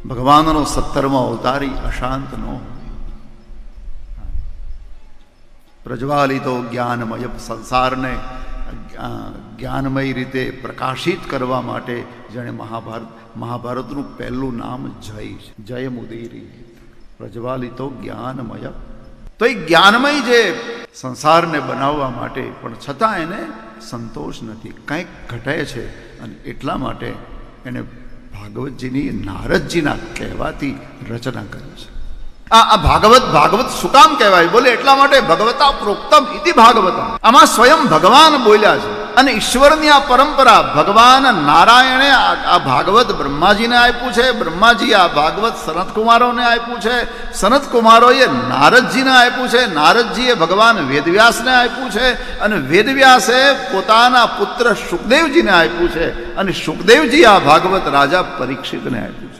ભગવાનનો 17મો અવતારી અશાંત ન હોય. પ્રજ્વાલિતો જ્ઞાનમય, સંસારને જ્ઞાનમય રીતે પ્રકાશિત કરવા માટે જેણે મહાભારતનું પહેલું નામ જય છે. જય મુદીરી પ્રજ્વાલિતો જ્ઞાનમય. તો એ જ્ઞાનમય જે સંસારને બનાવવા માટે પણ છતાં એને સંતોષ નથી, કંઈક ઘટે છે. અને એટલા માટે એને ભાગવતજીની નારદજીના કહેવાથી રચના કરી છે. આ ભાગવત શું કામ કહેવાય? બોલે એટલા માટે ભગવતા પ્રોક્તમ ઇતિ ભાગવતમ. આમાં સ્વયં ભગવાન બોલ્યા છે. અને ઈશ્વરની આ પરંપરા, ભગવાન નારાયણે આ ભાગવત બ્રહ્માજીને આપ્યું છે, બ્રહ્માજી આ ભાગવત સનતકુમારોને આપ્યું છે, સનતકુમારોએ નારદજીને આપ્યું છે, નારદજીએ ભગવાન વેદવ્યાસને આપ્યું છે, અને વેદવ્યાસે પોતાના પુત્ર શુકદેવજીને આપ્યું છે, અને શુકદેવજી આ ભાગવત રાજા પરીક્ષિતને આપ્યું છે.